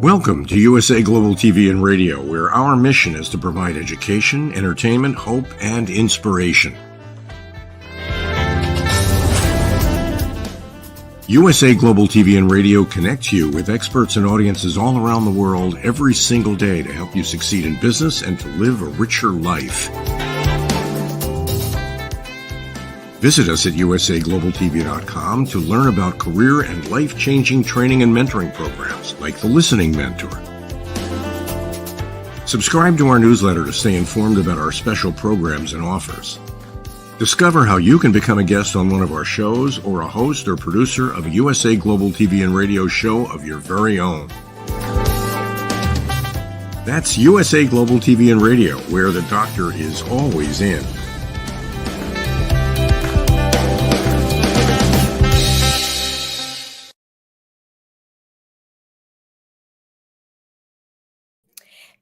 Welcome to USA Global TV and Radio, where our mission is to provide education, entertainment, hope, and inspiration. USA Global TV and Radio connects you with experts and audiences all around the world every single day to help you succeed in business and to live a richer life. Visit us at usaglobaltv.com to learn about career and life-changing training and mentoring programs like the Listening Mentor. Subscribe to our newsletter to stay informed about our special programs and offers. Discover how you can become a guest on one of our shows or a host or producer of a USA Global TV and Radio show of your very own. That's USA Global TV and Radio, where the doctor is always in.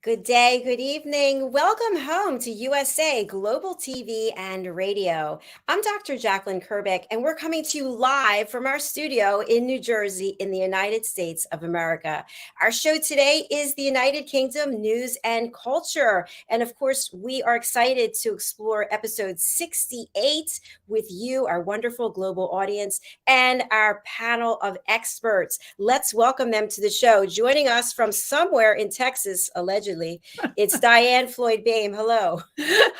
Good day, good evening. Welcome home to USA Global TV and Radio. I'm Dr. Jacalyn Kerbeck, and we're coming to you live from our studio in New Jersey in the United States of America. Our show today is the United Kingdom News and Culture. And of course, we are excited to explore episode 68 with you, our wonderful global audience, and our panel of experts. Let's welcome them to the show. Joining us from somewhere in Texas, allegedly, it's DIANN FLOYD BOEHM. Hello.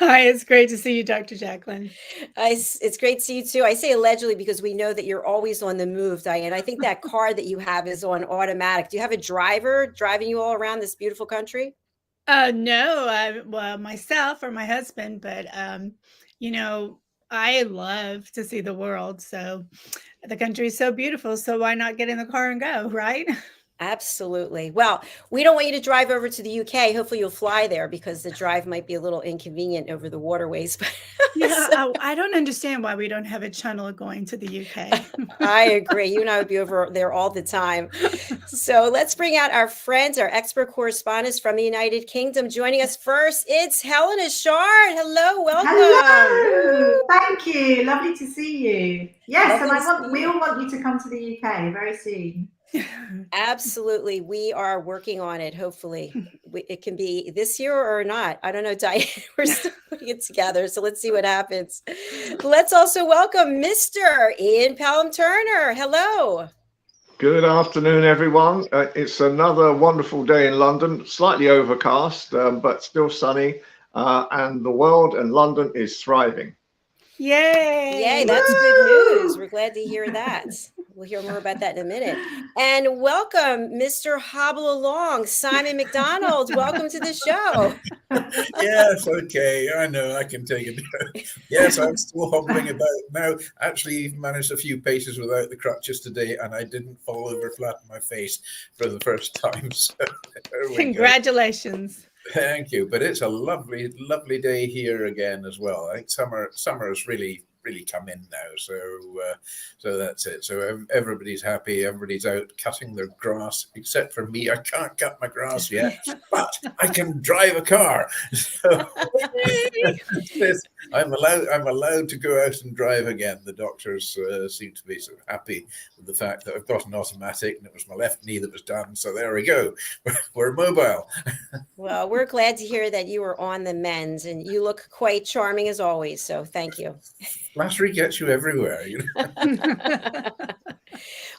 Hi, it's great to see you, Dr. Jacalyn. It's great to see you too. I say allegedly because we know that you're always on the move, DIANN. I think that car that you have is on automatic. Do you have a driver driving you all around this beautiful country? No, well, myself or my husband, but I love to see the world. So the country is so beautiful. So why not get in the car and go, right? Absolutely. Well, we don't want you to drive over to the UK. Hopefully you'll fly there because the drive might be a little inconvenient over the waterways. Yeah, I don't understand why we don't have a channel going to the UK. I agree. You and I would be over there all the time. So let's bring out our friends, our expert correspondents from the United Kingdom. Joining us first, it's Helena Chard. Hello, welcome. Hello. Thank you. Lovely to see you. Yes, and we all want you to come to the UK very soon. Absolutely. We are working on it. Hopefully it can be this year or not. I don't know, DIANN. We're still putting it together. So let's see what happens. Let's also welcome Mr. Ian Pelham Turner. Hello. Good afternoon, everyone. It's another wonderful day in London, slightly overcast, but still sunny. And the world and London is thriving. Yay! Yay, that's good news. We're glad to hear that. We'll hear more about that in a minute. And welcome, Mr. Hobble Along, Simon MacDonald. Welcome to the show. Yes, okay. I know I can take it. Yes, I'm still hobbling about now. Actually, managed a few paces without the crutches today, and I didn't fall over flat on my face for the first time. So congratulations. Thank you. But it's a lovely, lovely day here again as well. I think summer has really come in now, so that's it. So everybody's happy, everybody's out cutting their grass, except for me. I can't cut my grass yet, but I can drive a car. So I'm allowed to go out and drive again. The doctors seem to be sort of happy with the fact that I've got an automatic, and it was my left knee that was done. So there we go. We're mobile. Well, we're glad to hear that you are on the mend, and you look quite charming as always. So thank you. Flattery gets you everywhere, you know.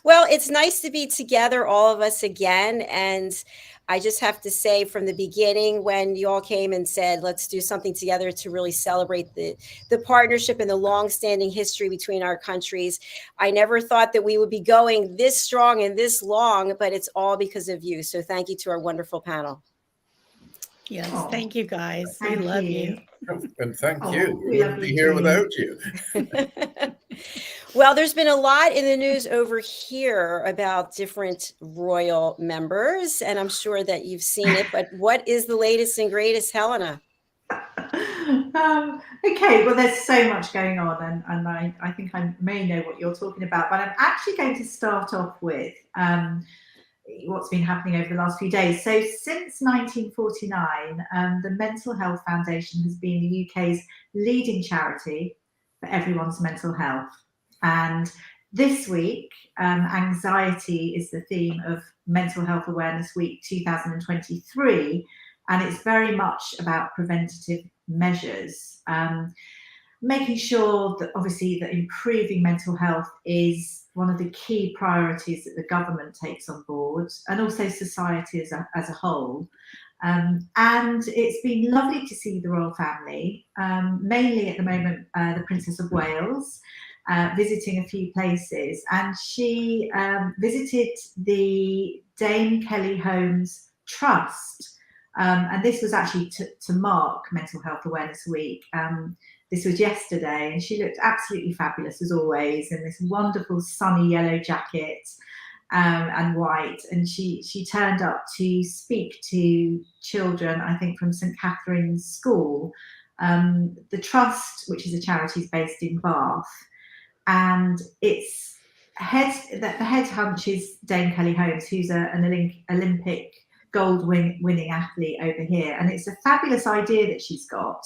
Well, it's nice to be together, all of us again. And I just have to say from the beginning, when you all came and said, let's do something together to really celebrate the partnership and the longstanding history between our countries, I never thought that we would be going this strong and this long, but it's all because of you. So thank you to our wonderful panel. Yes, thank you guys. We love you. And thank you. We wouldn't be here without you. Well, there's been a lot in the news over here about different royal members, and I'm sure that you've seen it, but what is the latest and greatest, Helena? Okay, well, there's so much going on, and I think I may know what you're talking about, but I'm actually going to start off with what's been happening over the last few days. So since 1949, the Mental Health Foundation has been the UK's leading charity for everyone's mental health. And This week, anxiety is the theme of Mental Health Awareness Week 2023, and it's very much about preventative measures, making sure that obviously that improving mental health is one of the key priorities that the government takes on board, and also society as a whole. And it's been lovely to see the royal family, mainly at the moment the Princess of Wales, visiting a few places, and she visited the Dame Kelly Holmes Trust, and this was actually to mark Mental Health Awareness Week. This was yesterday, and she looked absolutely fabulous as always in this wonderful sunny yellow jacket and white, and she turned up to speak to children, I think from St Catherine's School. The trust, which is a charity, is based in Bath, and it's the head hunch is Dame Kelly Holmes, who's an Olympic gold winning athlete over here, and it's a fabulous idea that she's got,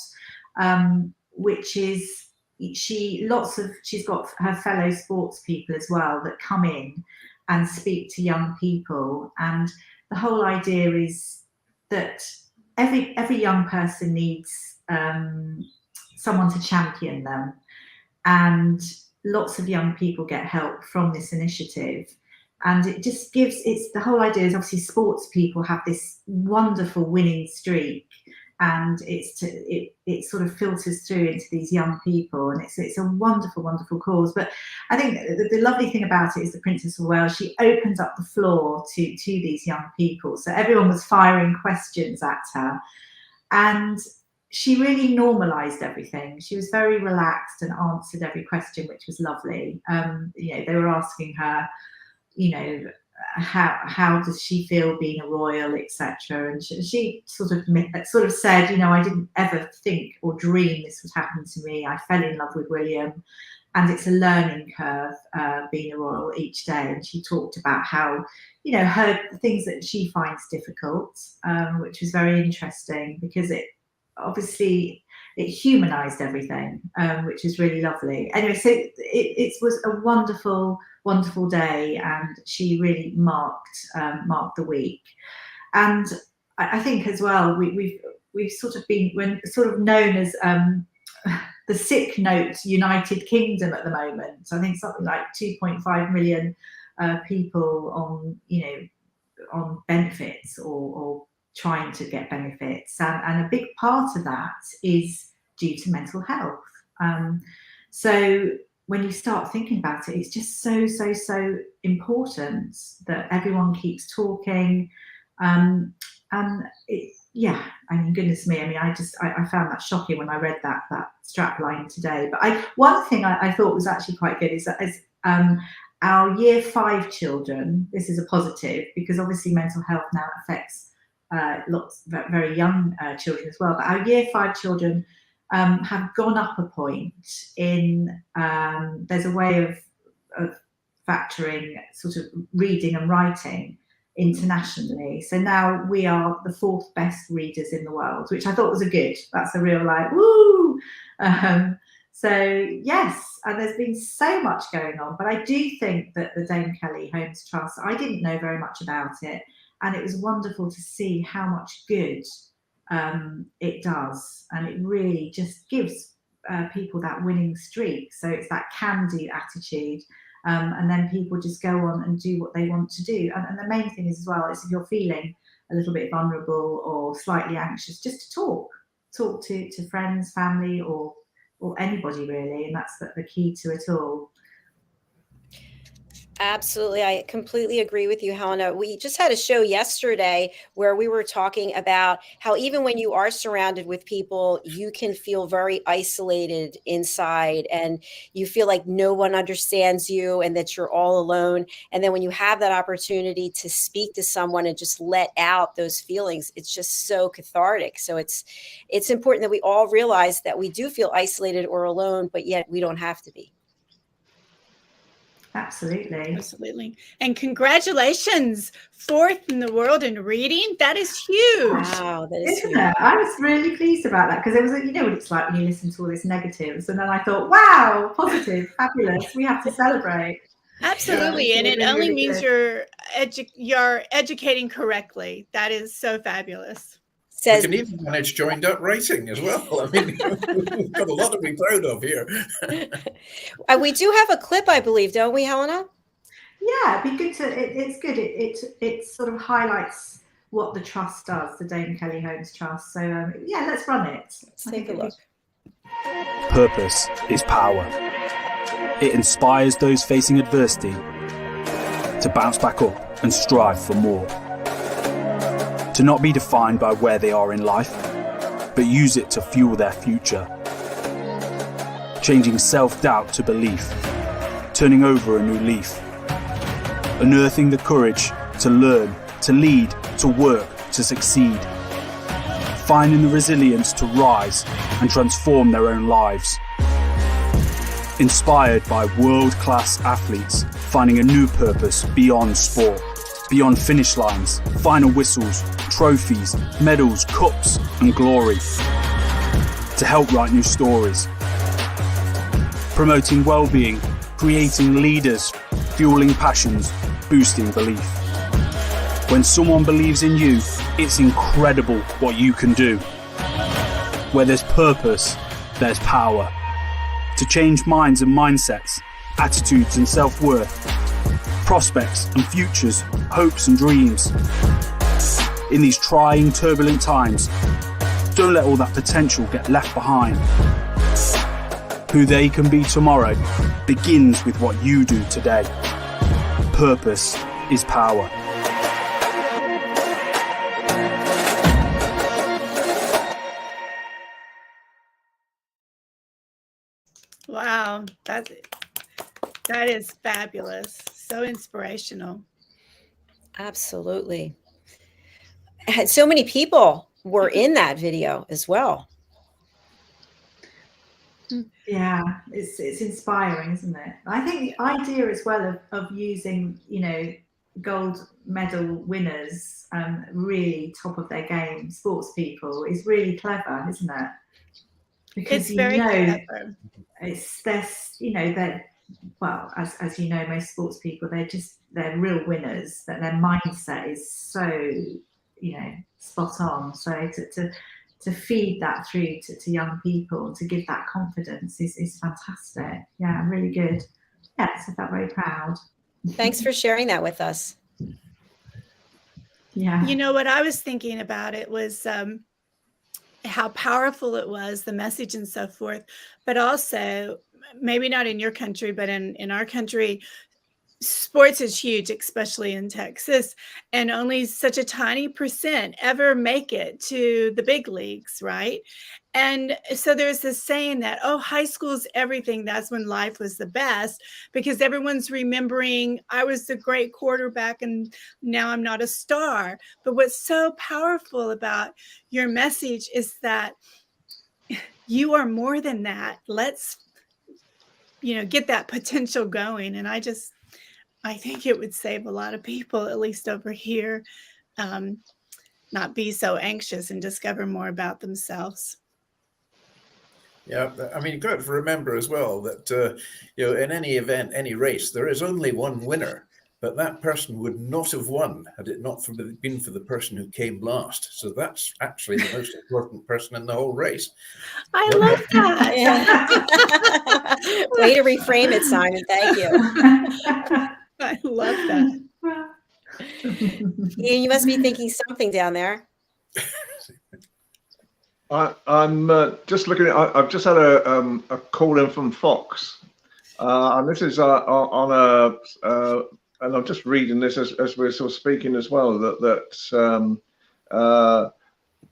which is she's got her fellow sports people as well that come in and speak to young people, and the whole idea is that every young person needs someone to champion them, and lots of young people get help from this initiative. And it just the whole idea is obviously sports people have this wonderful winning streak, and it sort of filters through into these young people, and it's a wonderful, wonderful cause. But I think the lovely thing about it is the Princess of Wales, she opens up the floor to these young people. So everyone was firing questions at her, and she really normalized everything. She was very relaxed and answered every question, which was lovely. They were asking her, how does she feel being a royal, etc. And she sort of said, I didn't ever think or dream this would happen to me. I fell in love with William, and it's a learning curve being a royal each day. And she talked about how, her things that she finds difficult, which was very interesting, because it humanized everything, which is really lovely. Anyway, so it was a wonderful, wonderful day, and she really marked the week. And I think as well, we've sort of been known as the sick note United Kingdom at the moment. So I think something like 2.5 million people on benefits or trying to get benefits, and a big part of that is due to mental health. So when you start thinking about it, it's just so important that everyone keeps talking. And goodness me, I found that shocking when I read that strap line today. But one thing I thought was actually quite good is that our year 5 children, this is a positive, because obviously mental health now affects lots of very young children as well. But our year 5 children have gone up a point in, there's a way of factoring sort of reading and writing internationally. So now we are the 4th best readers in the world, which I thought was that's a real woo. So yes, and there's been so much going on, but I do think that the Dame Kelly Holmes Trust, I didn't know very much about it, and it was wonderful to see how much good it does, and it really just gives people that winning streak. So it's that can-do attitude, and then people just go on and do what they want to do. And the main thing is as well is if you're feeling a little bit vulnerable or slightly anxious, just to talk to friends, family, or anybody really, and that's the key to it all. Absolutely. I completely agree with you, Helena. We just had a show yesterday where we were talking about how even when you are surrounded with people, you can feel very isolated inside, and you feel like no one understands you and that you're all alone. And then when you have that opportunity to speak to someone and just let out those feelings, it's just so cathartic. So it's important that we all realize that we do feel isolated or alone, but yet we don't have to be. Absolutely. And congratulations, 4th in the world in reading. That is huge. Wow, that is huge. Isn't it? I was really pleased about that, because it was, what it's like when you listen to all this negatives, and then I thought, wow, positive, fabulous. We have to celebrate. Absolutely. Yeah, And it really, only really means good. you're educating correctly. That is so fabulous. We Says, can even manage joined up writing as well. I mean, we've got a lot to be proud of here. we do have a clip, I believe, don't we, Helena? Yeah, it'd be good to. It's good. It sort of highlights what the trust does, the Dame Kelly Holmes Trust. So yeah, let's run it. Let's take a look. Purpose is power. It inspires those facing adversity to bounce back up and strive for more. To not be defined by where they are in life, but use it to fuel their future. Changing self-doubt to belief, turning over a new leaf. Unearthing the courage to learn, to lead, to work, to succeed. Finding the resilience to rise and transform their own lives. Inspired by world-class athletes finding a new purpose beyond sport, beyond finish lines, final whistles, trophies, medals, cups and glory. To help write new stories. Promoting well-being, creating leaders, fueling passions, boosting belief. When someone believes in you, it's incredible what you can do. Where there's purpose, there's power. To change minds and mindsets, attitudes and self-worth, prospects and futures, hopes and dreams. In these trying, turbulent times, don't let all that potential get left behind. Who they can be tomorrow begins with what you do today. Purpose is power. Wow, that is fabulous. So inspirational. Absolutely. And so many people were in that video as well. Yeah, it's inspiring, isn't it? I think the idea as well of using, you know, gold medal winners, really top of their game, sports people, is really clever, isn't it? Because It's very clever. it's this, you know, that, well, as you know, most sports people, they're real winners, that their mindset is so, you know, spot on. So to feed that through to young people, to give that confidence is fantastic. Yeah, really good. Yes, I felt very proud. Thanks for sharing that with us. Yeah. You know, what I was thinking about it was how powerful it was, the message and so forth, but also maybe not in your country, but in our country, sports is huge, especially in Texas, and only such a tiny percent ever make it to the big leagues, right? And so there's this saying that, oh, high school's everything. That's when life was the best, because everyone's remembering I was the great quarterback and now I'm not a star. But what's so powerful about your message is that you are more than that. Let's, you know, get that potential going. And I think it would save a lot of people, at least over here, not be so anxious and discover more about themselves. Yeah, I mean, you've got to remember as well that, you know, in any event, any race, there is only one winner, but that person would not have won had it not been for the person who came last. So that's actually the most important person in the whole race. I love that. Yeah. Way to reframe it, Simon. Thank you. I love that. Ian, you must be thinking something down there. I'm just looking at. I've just had a call in from Fox, and this is on a. And I'm just reading this as we're sort of speaking as well. That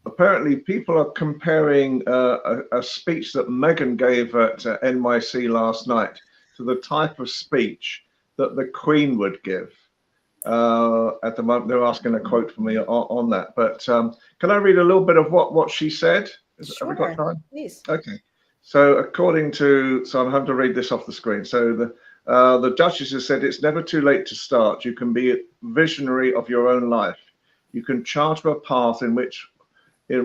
apparently people are comparing a speech that Meghan gave at NYC last night to the type of speech that the Queen would give. At the moment, they're asking a quote from me on that. But can I read a little bit of what she said? Sure, have we got time? Please. Okay. So I'm having to read this off the screen. So the Duchess has said, it's never too late to start. You can be a visionary of your own life. You can charter a path in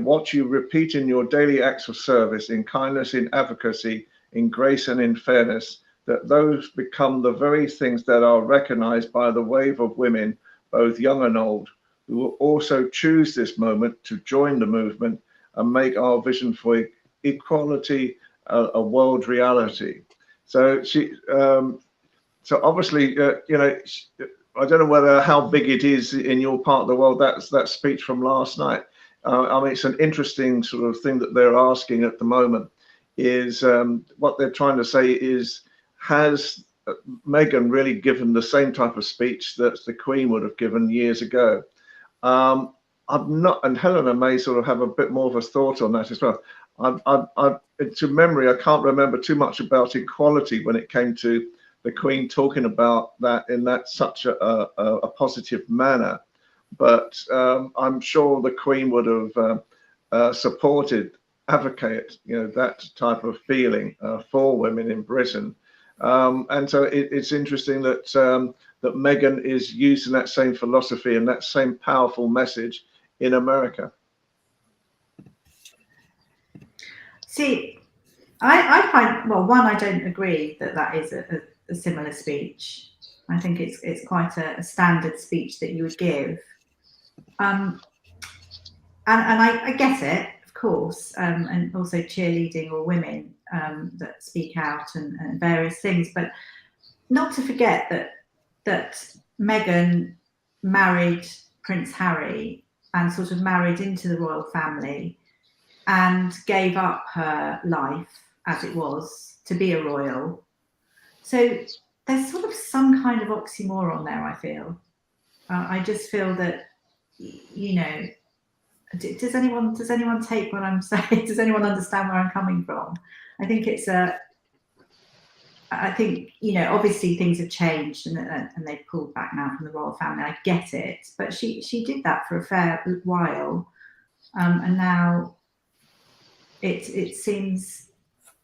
what you repeat in your daily acts of service, in kindness, in advocacy, in grace and in fairness, that those become the very things that are recognized by the wave of women, both young and old, who will also choose this moment to join the movement and make our vision for equality a world reality. So so obviously, you know, I don't know how big it is in your part of the world, that speech from last night. I mean, it's an interesting sort of thing that they're asking at the moment is what they're trying to say is, has Meghan really given the same type of speech that the Queen would have given years ago? I'm not, and Helena may sort of have a bit more of a thought on that as well. To memory, I can't remember too much about equality when it came to the Queen talking about that in that such a positive manner. But I'm sure the Queen would have supported, advocate, you know, that type of feeling for women in Britain. And so it's interesting that that Meghan is using that same philosophy and that same powerful message in America. See, I find, well, one, I don't agree that is a similar speech. I think it's quite a standard speech that you would give. And I get it, of course, and also cheerleading or women that speak out and various things, but not to forget that Meghan married Prince Harry and sort of married into the royal family and gave up her life as it was to be a royal. So there's sort of some kind of oxymoron there, I feel. I just feel that, you know, does anyone take what I'm saying? Does anyone understand where I'm coming from? I think I think, you know, obviously things have changed and they've pulled back now from the royal family. I get it, but she did that for a fair while, and now it seems,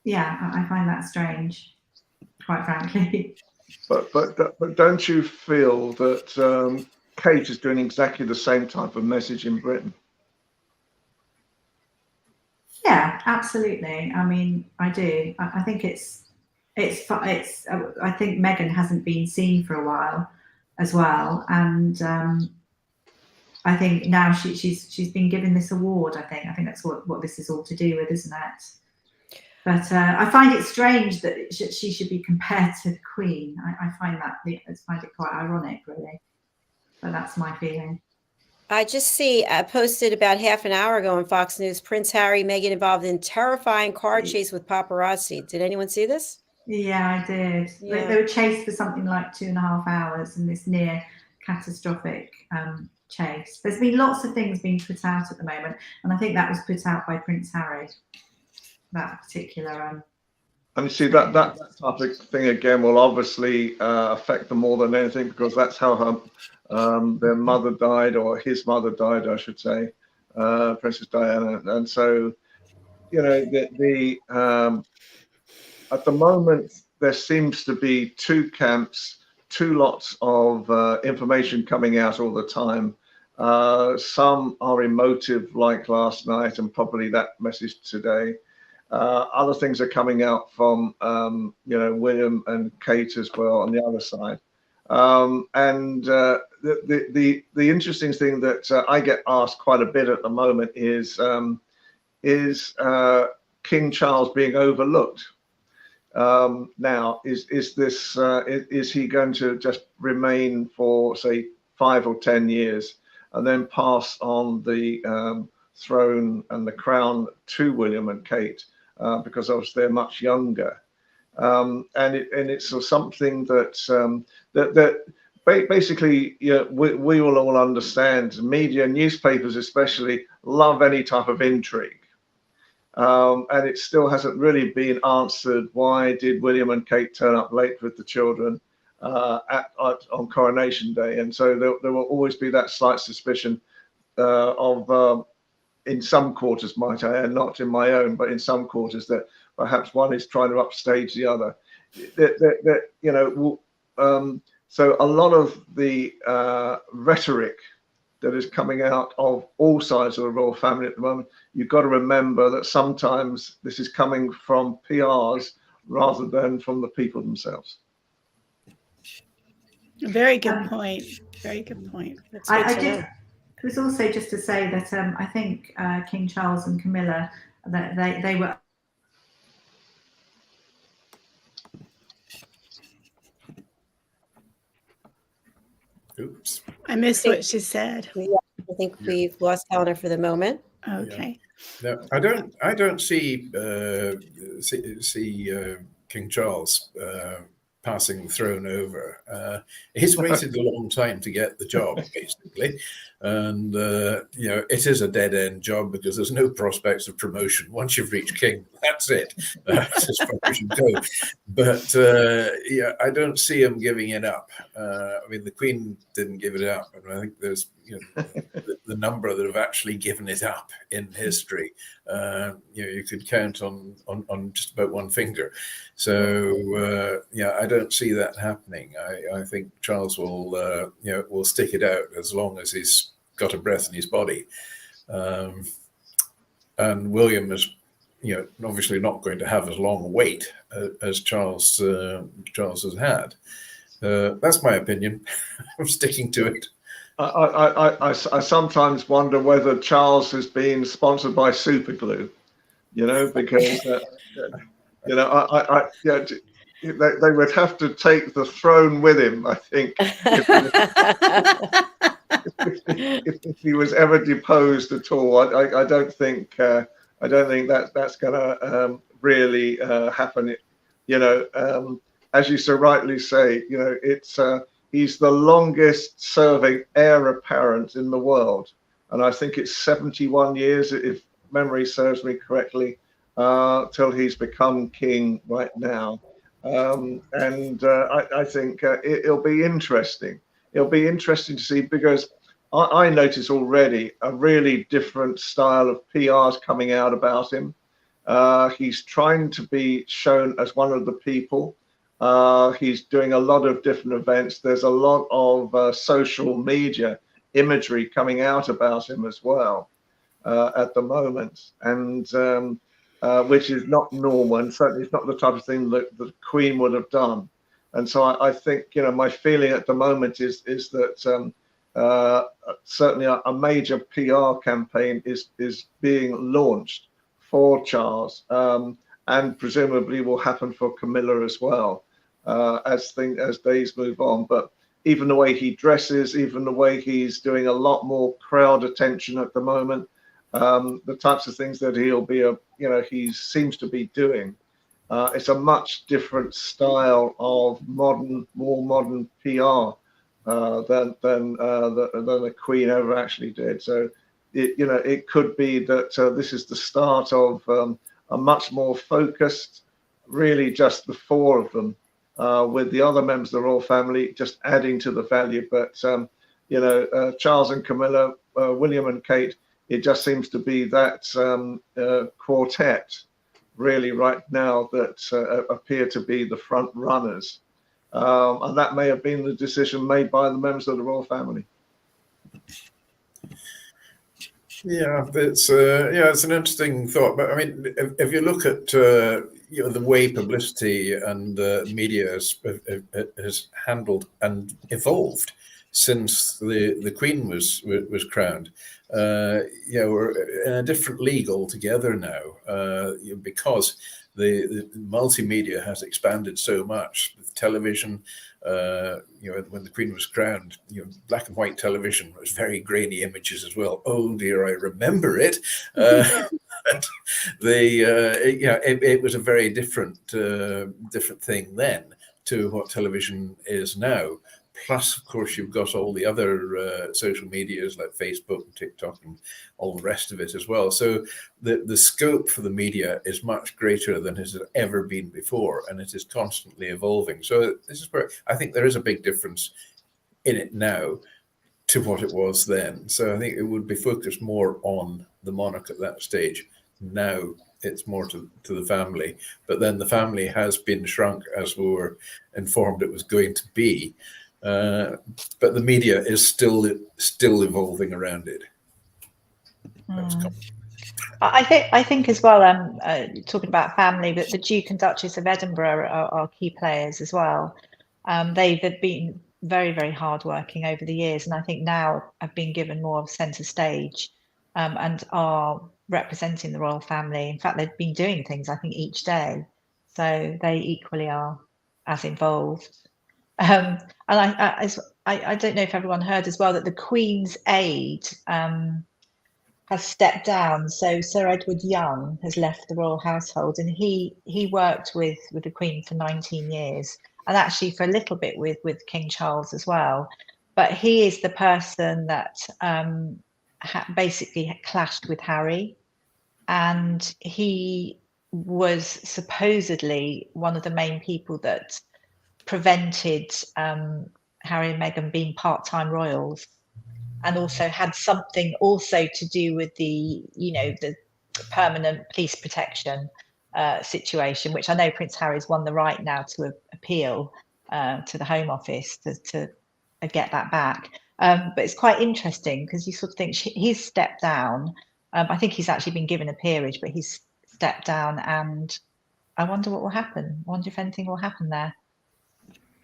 yeah, I find that strange, quite frankly. But don't you feel that Kate is doing exactly the same type of message in Britain? Yeah, absolutely. I mean, I do. I think it's. I think Meghan hasn't been seen for a while, as well, and I think now she's been given this award. I think that's what this is all to do with, isn't it? But I find it strange that she should be compared to the Queen. I find it quite ironic, really. But that's my feeling. I just see posted about half an hour ago on Fox News, Prince Harry, Meghan involved in terrifying car chase with paparazzi. Did anyone see this? Yeah, I did. Yeah. They were chased for something like 2.5 hours in this near catastrophic chase. There's been lots of things being put out at the moment, and I think that was put out by Prince Harry, that particular and you see that type of thing again will obviously affect them more than anything, because that's how their mother died, or his mother died, I should say, Princess Diana. And so, you know, at the moment there seems to be two camps, two lots of information coming out all the time. Some are emotive, like last night, and probably that message today. Other things are coming out from you know, William and Kate as well on the other side. And the interesting thing that I get asked quite a bit at the moment is King Charles being overlooked? Now, is he going to just remain for, say, 5 or 10 years and then pass on the throne and the crown to William and Kate, because obviously they're much younger, and it's something that basically, you know, we will all understand. Media, newspapers especially, love any type of intrigue. And it still hasn't really been answered. Why did William and Kate turn up late with the children on Coronation Day? And so there will always be that slight suspicion of, in some quarters, might I add, not in my own, but in some quarters, that perhaps one is trying to upstage the other. You know, so a lot of the rhetoric that is coming out of all sides of the royal family at the moment, you've got to remember that sometimes this is coming from PRs rather than from the people themselves. Very good point. Very good point. That's good to know. It was also just to say that I think King Charles and Camilla, that they were. Oops. I missed what she said. Yeah, I think we've lost Helena for the moment. Okay. No, I don't see King Charles passing the throne over. He's waited a long time to get the job, basically, and it is a dead end job because there's no prospects of promotion. Once you've reached king, that's it. That's as far as you go. But I don't see him giving it up. I mean, the Queen didn't give it up, and I think there's the number that have actually given it up in history. You could count on just about one finger. So I don't see that happening. I think Charles will stick it out as long as he's got a breath in his body, and William is obviously not going to have as long a wait as Charles has had. That's my opinion. I'm sticking to it. I sometimes wonder whether Charles is being sponsored by super glue, because they would have to take the throne with him, I think, if he was ever deposed at all. I don't think that's going to really happen. As you so rightly say, it's. He's the longest serving heir apparent in the world. And I think it's 71 years, if memory serves me correctly, till he's become king right now. I think it'll be interesting. It'll be interesting to see, because I notice already a really different style of PRs coming out about him. He's trying to be shown as one of the people. He's doing a lot of different events. There's a lot of social media imagery coming out about him as well at the moment, and which is not normal, and certainly it's not the type of thing that the Queen would have done. And so I think, my feeling at the moment is that certainly a major PR campaign is being launched for Charles, and presumably will happen for Camilla as well. As days move on. But even the way he dresses, even the way he's doing a lot more crowd attention at the moment, the types of things that he'll be he seems to be doing, it's a much different style of more modern PR than the Queen ever actually did. So it could be that this is the start of a much more focused, really just the four of them, with the other members of the royal family just adding to the value. But Charles and Camilla, William and Kate, it just seems to be that quartet really right now that appear to be the front runners, and that may have been the decision made by the members of the royal family. Yeah, it's an interesting thought. But I mean, if you look at the way publicity and media has handled and evolved since the Queen was crowned, we're in a different league altogether now, because the multimedia has expanded so much. With television, when the Queen was crowned, black and white television was very grainy images as well. Oh dear, I remember it. It was a very different thing then to what television is now. Plus, of course, you've got all the other social medias like Facebook and TikTok and all the rest of it as well. So the scope for the media is much greater than has ever been before, and it is constantly evolving. So this is where I think there is a big difference in it now to what it was then. So I think it would be focused more on the monarch at that stage. Now it's more to the family, but then the family has been shrunk, as we were informed it was going to be. But the media is still evolving around it. I think as well, talking about family, but the Duke and Duchess of Edinburgh are key players as well. They've been very, very hardworking over the years, and I think now have been given more of centre stage, and are representing the royal family. In fact, they've been doing things, I think, each day, so they equally are as involved. And I don't know if everyone heard as well that the Queen's aide has stepped down. So Sir Edward Young has left the royal household, and he worked with the Queen for 19 years, and actually for a little bit with King Charles as well. But he is the person that basically clashed with Harry, and he was supposedly one of the main people that prevented Harry and Meghan being part-time royals, and also had something also to do with the permanent police protection situation, which I know Prince Harry's won the right now to appeal to the Home Office to get that back. But it's quite interesting because you sort of think he's stepped down. I think he's actually been given a peerage, but he's stepped down, and I wonder what will happen. I wonder if anything will happen there.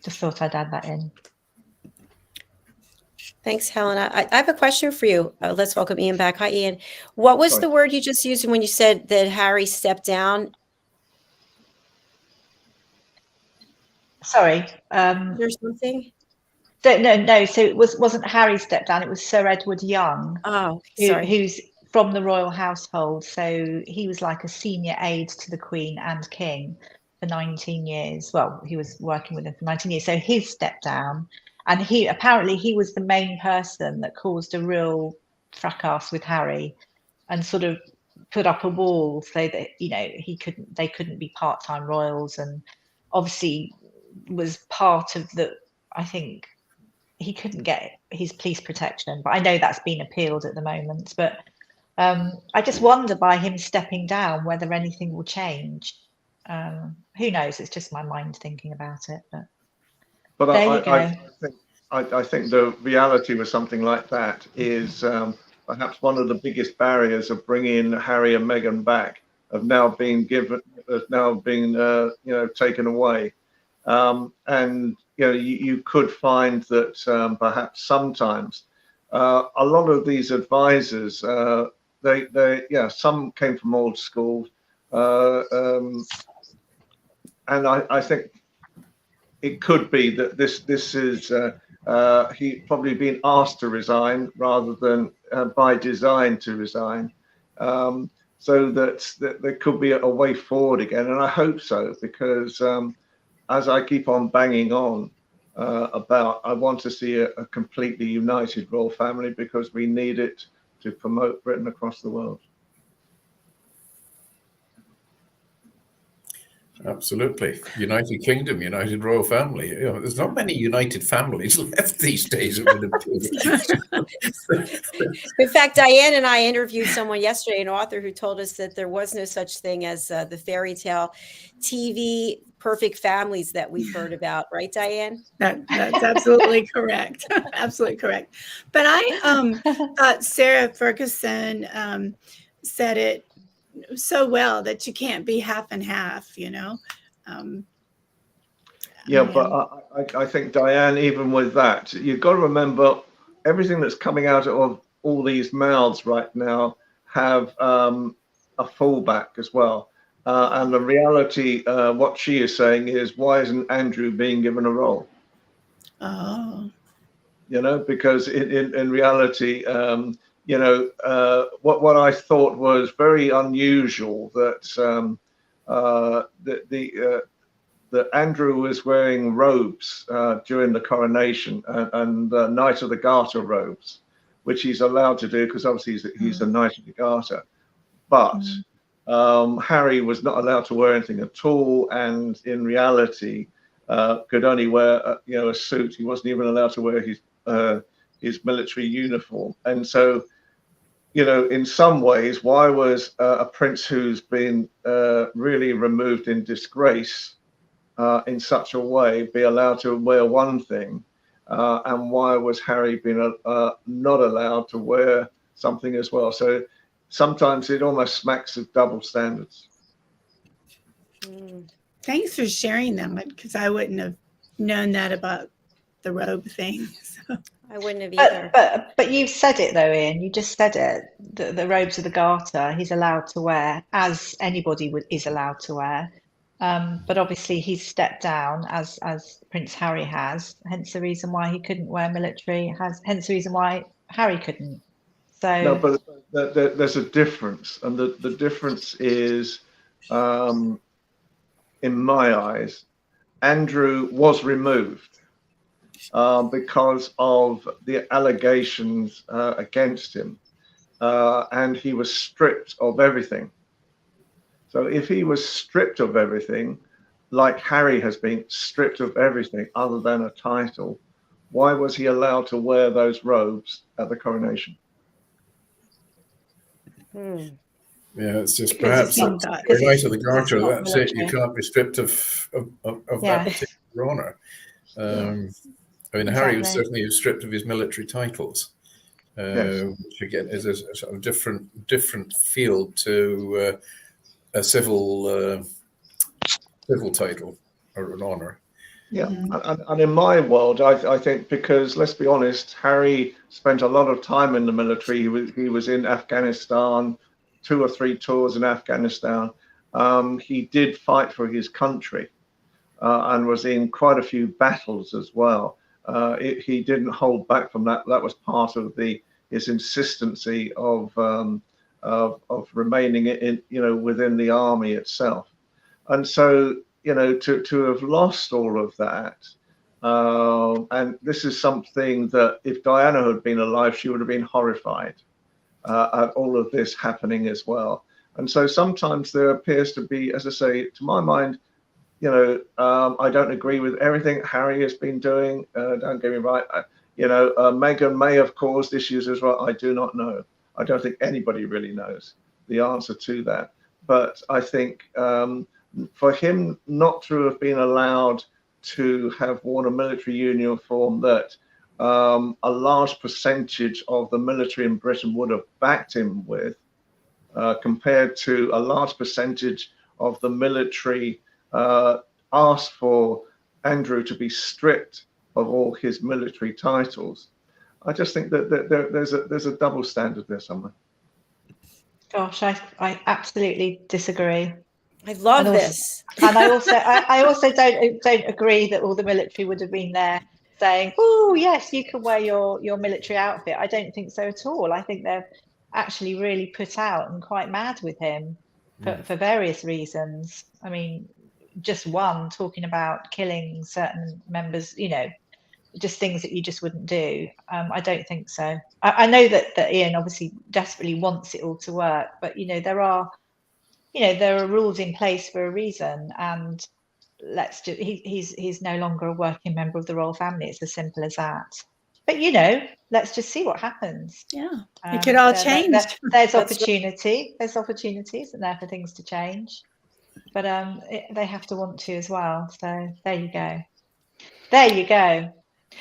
Just thought I'd add that in. Thanks, Helena. I have a question for you. Let's welcome Ian back. Hi, Ian. What was the word you just used when you said that Harry stepped down? Sorry. There's something? No. So it wasn't Harry stepped down. It was Sir Edward Young. Oh, sorry. Who's from the royal household. So he was like a senior aide to the Queen and King for 19 years. Well, he was working with them for 19 years. So he stepped down. And he was the main person that caused a real fracas with Harry, and sort of put up a wall so that they couldn't be part-time royals, and obviously was part of the. I think he couldn't get his police protection, but I know that's been appealed at the moment. But I just wonder, by him stepping down, whether anything will change. Who knows? It's just my mind thinking about it, but there you go. I think the reality with something like that is perhaps one of the biggest barriers of bringing Harry and Meghan back have now been taken away, and you could find that perhaps sometimes a lot of these advisors some came from old school, and I think it could be that this is he probably been asked to resign rather than by design to resign, so that there could be a way forward again, and I hope so, because as I keep on banging on I want to see a completely united royal family, because we need it to promote Britain across the world. Absolutely. United Kingdom, United Royal Family. There's not many united families left these days, it would appear. In fact, DIANN and I interviewed someone yesterday, an author, who told us that there was no such thing as the fairy tale TV perfect families that we've heard about. Right, DIANN? That's absolutely correct. Absolutely correct. But I thought Sarah Ferguson said it so well, that you can't be half and half, But I think, DIANN, even with that, you've got to remember everything that's coming out of all these mouths right now have a fallback as well, and the reality, what she is saying is, why isn't Andrew being given a role? Because in reality, what I thought was very unusual, that that Andrew was wearing robes during the coronation, and Knight of the Garter robes, which he's allowed to do because obviously he's a Knight of the Garter. But Harry was not allowed to wear anything at all, and in reality could only wear a suit. He wasn't even allowed to wear his military uniform. And so, in some ways, why was a prince who's been really removed in disgrace in such a way be allowed to wear one thing, and why was Harry being not allowed to wear something as well? So sometimes it almost smacks of double standards. Thanks for sharing that, because I wouldn't have known that about the robe thing. So. I wouldn't have either. But you've said it though, Ian. You just said it. The robes of the garter he's allowed to wear, as anybody is allowed to wear. But obviously he's stepped down, as Prince Harry has. Hence the reason why he couldn't wear military. Hence the reason why Harry couldn't. So no, but there's a difference, and the difference is, in my eyes, Andrew was removed because of the allegations against him, and he was stripped of everything. So if he was stripped of everything, like Harry has been stripped of everything other than a title, why was he allowed to wear those robes at the coronation? Yeah, it's just Because perhaps the right of the garter. That's it. You can't be stripped of that particular honour. I mean, Harry was certainly stripped of his military titles, which again is a sort of different field to a civil title or an honour. Yeah, and in my world, I think, because let's be honest, Harry spent a lot of time in the military. He was in Afghanistan, 2 or 3 tours in Afghanistan. He did fight for his country and was in quite a few battles as well. He didn't hold back from that. That was part of his insistency of remaining in, within the army itself. And so, to have lost all of that, and this is something that if Diana had been alive, she would have been horrified at all of this happening as well. And so sometimes there appears to be, as I say, to my mind, I don't agree with everything Harry has been doing. Don't get me right. Meghan may have caused issues as well. I do not know. I don't think anybody really knows the answer to that. But I think for him not to have been allowed to have worn a military uniform that a large percentage of the military in Britain would have backed him with, compared to a large percentage of the military asked for Andrew to be stripped of all his military titles. I just think that there's a double standard there somewhere. Gosh, I absolutely disagree. I love this. And I also don't agree that all the military would have been there saying, "Oh yes, you can wear your military outfit." I don't think so at all. I think they're actually really put out and quite mad with him for various reasons. I mean, just one, talking about killing certain members, just things that you just wouldn't do. I don't think so. I know that Ian obviously desperately wants it all to work, but there are rules in place for a reason, and he's no longer a working member of the royal family. It's as simple as that. But let's just see what happens. Yeah, it could all change. There's opportunity. There's opportunities and there for things to change, but they have to want to as well. So there you go. There you go.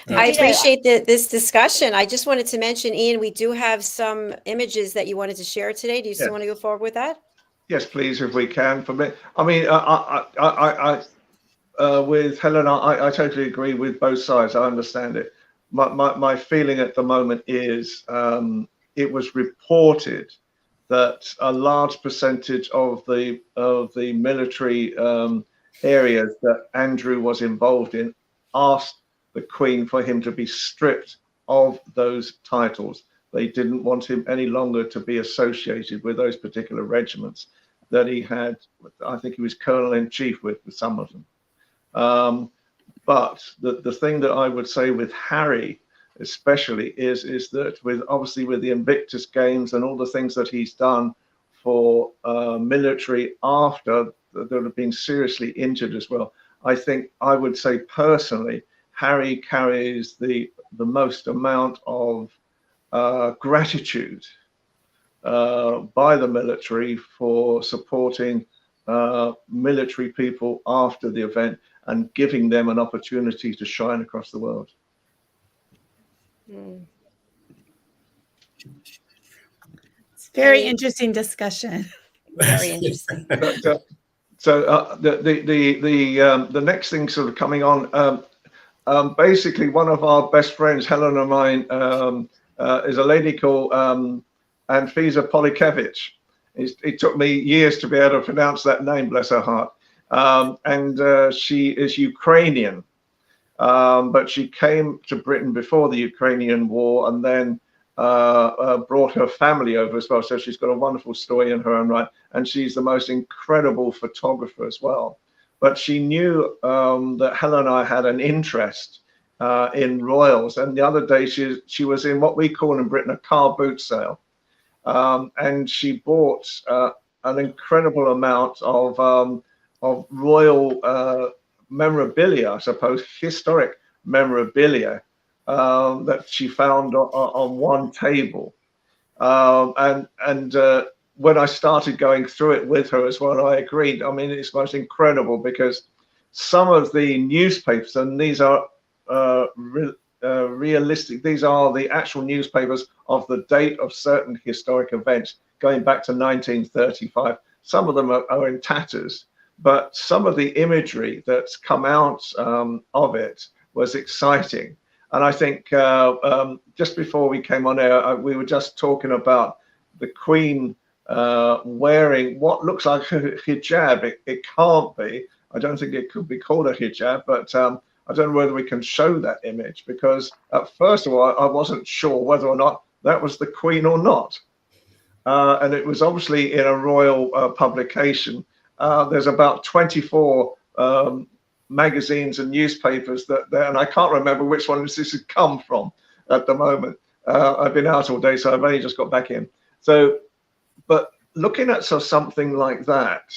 I appreciate this discussion. I just wanted to mention, Ian, we do have some images that you wanted to share today. Do you still want to go forward with that? Yes, please, if we can. For me, I mean, I with Helena, I totally agree with both sides. I understand it. My feeling at the moment is it was reported that a large percentage of the military areas that Andrew was involved in asked the Queen for him to be stripped of those titles. They didn't want him any longer to be associated with those particular regiments that he had. I think he was colonel-in-chief with some of them. But the thing that I would say with Harry especially is that obviously with the Invictus Games and all the things that he's done for military after that have been seriously injured as well, I think I would say personally, Harry carries the most amount of gratitude by the military for supporting military people after the event and giving them an opportunity to shine across the world. It's Very interesting discussion. Very interesting. So the next thing sort of coming on, basically one of our best friends, Helena and mine, is a lady called Anfisa Polikevich. It took me years to be able to pronounce that name, bless her heart. And she is Ukrainian, but she came to Britain before the Ukrainian war, and then brought her family over as well. So she's got a wonderful story in her own right, and she's the most incredible photographer as well. But she knew that Helen and I had an interest in royals, and the other day she was in what we call in Britain a car boot sale, and she bought an incredible amount of royal memorabilia, I suppose, historic memorabilia, that she found on one table, and when I started going through it with her as well, I agreed. I mean, it's most incredible because some of the newspapers, and these are realistic, these are the actual newspapers of the date of certain historic events going back to 1935. Some of them are in tatters, but some of the imagery that's come out of it was exciting. And I think just before we came on air, we were just talking about the Queen wearing what looks like a hijab. It can't be. I don't think it could be called a hijab, but I don't know whether we can show that image, because first of all, I wasn't sure whether or not that was the Queen or not. And it was obviously in a royal publication. There's about 24 magazines and newspapers and I can't remember which one this has come from at the moment. I've been out all day, so I've only just got back in. So, but looking at something like that,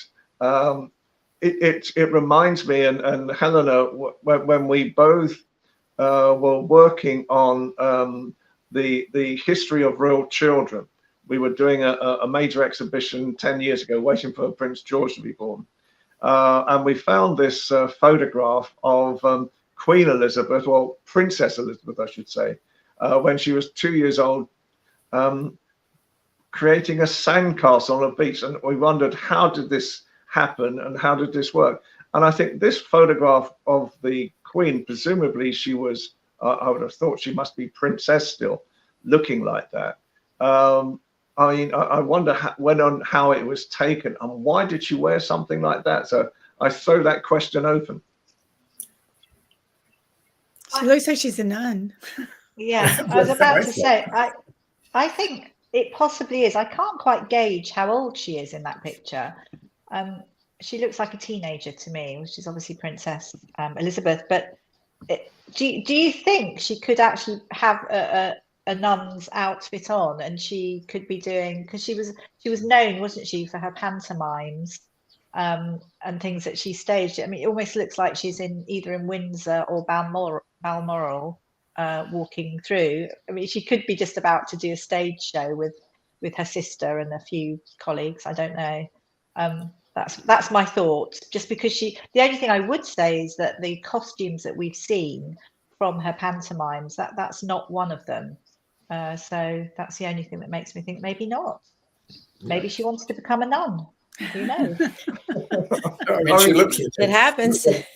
it reminds me, and Helena, when we both were working on the history of real children. We were doing a major exhibition 10 years ago, waiting for Prince George to be born. And we found this photograph of Queen Elizabeth, or Princess Elizabeth, I should say, when she was 2 years old, creating a sandcastle on a beach. And we wondered, how did this happen and how did this work? And I think this photograph of the Queen, presumably she was, I would have thought she must be princess still, looking like that. I mean, I wonder how it was taken and why did she wear something like that? So I throw that question open. She looks like she's a nun. Yeah, I was about to say, I think it possibly is. I can't quite gauge how old she is in that picture. She looks like a teenager to me, which is obviously Princess Elizabeth. But do you think she could actually have a nun's outfit on, and she could be doing, because she was known, wasn't she, for her pantomimes and things that she staged. I mean, it almost looks like she's either in Windsor or Balmoral walking through. I mean, she could be just about to do a stage show with her sister and a few colleagues. I don't know. That's my thought. Just because the only thing I would say is that the costumes that we've seen from her pantomimes, that's not one of them. So that's the only thing that makes me think maybe not. Maybe she wants to become a nun. Who knows? I mean, she looks like It happens. It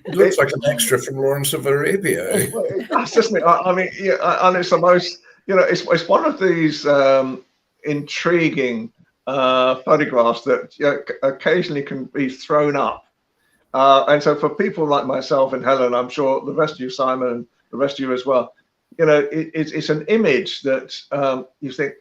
looks like an extra from Lawrence of Arabia. That's just me. I mean, yeah, and it's the most, it's one of these intriguing photographs that occasionally can be thrown up. And so for people like myself and Helen, I'm sure the rest of you, Simon, and the rest of you as well, it's an image that you think,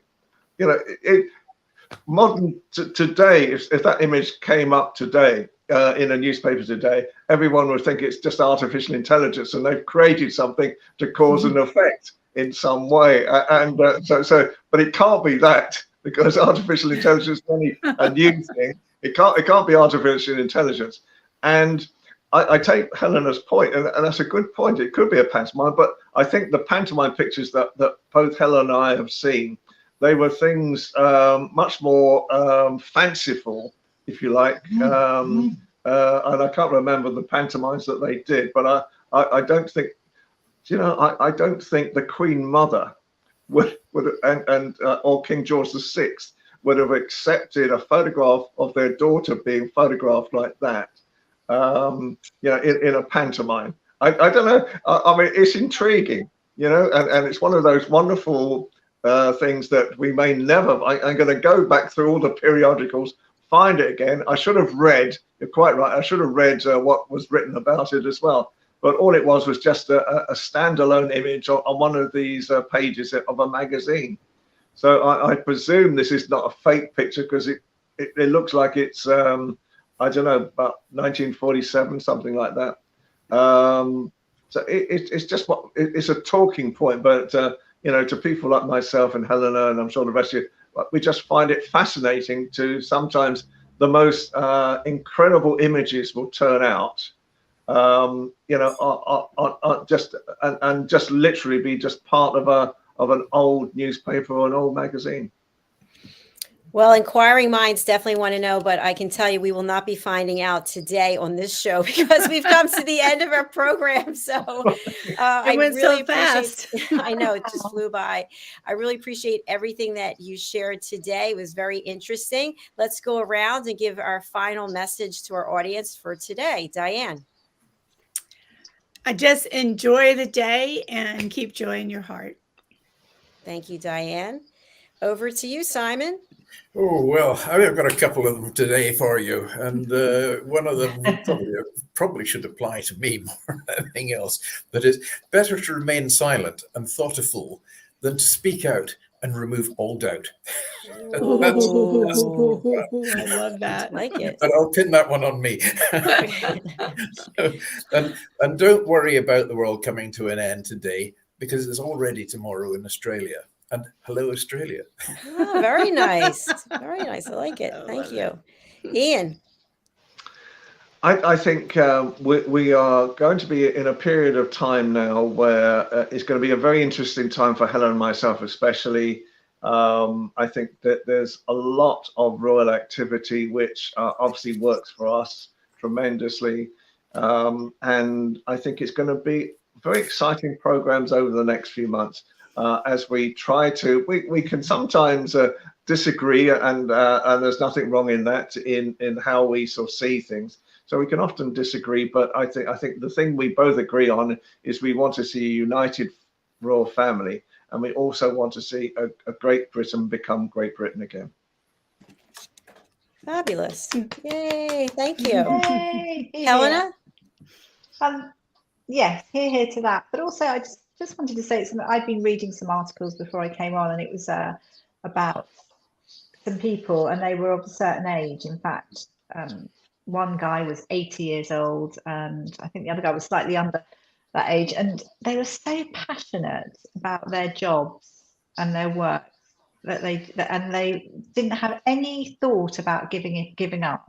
modern today, if that image came up today in a newspaper today, everyone would think it's just artificial intelligence and they've created something to cause an effect in some way. But it can't be that, because artificial intelligence is only a new thing. It can't be artificial intelligence. And I take Helena's point, and that's a good point. It could be a pantomime, but I think the pantomime pictures that both Helen and I have seen, they were things much more fanciful, if you like. And I can't remember the pantomimes that they did, but I don't think, I don't think the Queen Mother would or King George VI would have accepted a photograph of their daughter being photographed like that, in a pantomime. I don't know. I mean, it's intriguing, and it's one of those wonderful things that we may never. I'm going to go back through all the periodicals, find it again. I should have read. You're quite right. I should have read what was written about it as well. But all it was just a standalone image on one of these pages of a magazine. So I presume this is not a fake picture, because it looks like it's I don't know, about 1947, something like that. So it's just it's a talking point, but to people like myself and Helena, and I'm sure the rest of you, we just find it fascinating to sometimes the most incredible images will turn out, just literally be just part of an old newspaper or an old magazine. Well, inquiring minds definitely want to know, but I can tell you we will not be finding out today on this show, because we've come to the end of our program. So I went really so fast. I know, it just flew by. I really appreciate everything that you shared today. It was very interesting. Let's go around and give our final message to our audience for today. Diane. I just enjoy the day and keep joy in your heart. Thank you, Diane. Over to you, Simon. Oh, well, I've got a couple of them today for you. And one of them probably should apply to me more than anything else. That is, better to remain silent and thoughtful than to speak out and remove all doubt. I love that. I like it. But I'll pin that one on me. and don't worry about the world coming to an end today, because it's already tomorrow in Australia. And hello, Australia. Oh, very nice. Very nice. I like it. Thank you. Ian. I think we are going to be in a period of time now where it's going to be a very interesting time for Helen and myself, especially. I think that there's a lot of royal activity, which obviously works for us tremendously. And I think it's going to be very exciting programs over the next few months. As we try to, we can sometimes disagree, and there's nothing wrong in that, in how we sort of see things. So we can often disagree, but I think the thing we both agree on is we want to see a united royal family, and we also want to see a Great Britain become Great Britain again. Fabulous. Yay. Thank you. Yay. Helena? Yes, here to that. But also, I just wanted to say something. I've been reading some articles before I came on, and it was about some people, and they were of a certain age. In fact, one guy was 80 years old, and I think the other guy was slightly under that age, and they were so passionate about their jobs and their work that they didn't have any thought about giving up.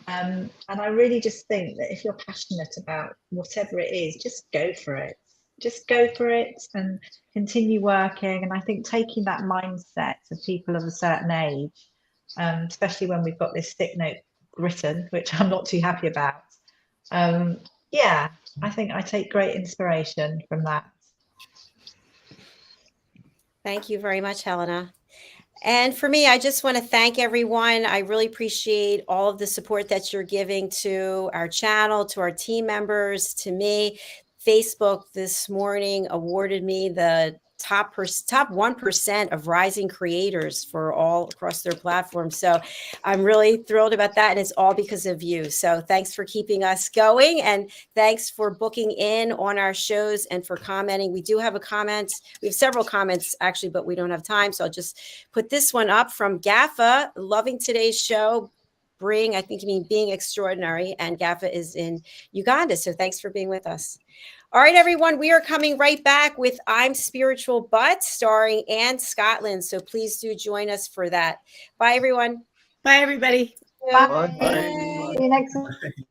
And I really just think that if you're passionate about whatever it is, just go for it. Just go for it and continue working. And I think taking that mindset of people of a certain age, especially when we've got this sick note written, which I'm not too happy about. I think I take great inspiration from that. Thank you very much, Helena. And for me, I just want to thank everyone. I really appreciate all of the support that you're giving to our channel, to our team members, to me. Facebook this morning awarded me the top 1% of rising creators for all across their platform. So I'm really thrilled about that. And it's all because of you. So thanks for keeping us going. And thanks for booking in on our shows and for commenting. We do have a comment. We have several comments actually, but we don't have time. So I'll just put this one up from Gaffa. Loving today's show. I think you mean being extraordinary. And Gaffa is in Uganda. So thanks for being with us. All right, everyone, we are coming right back with I'm Spiritual But, starring Anne Scotland. So please do join us for that. Bye, everyone. Bye, everybody. Bye. Bye. See you next week.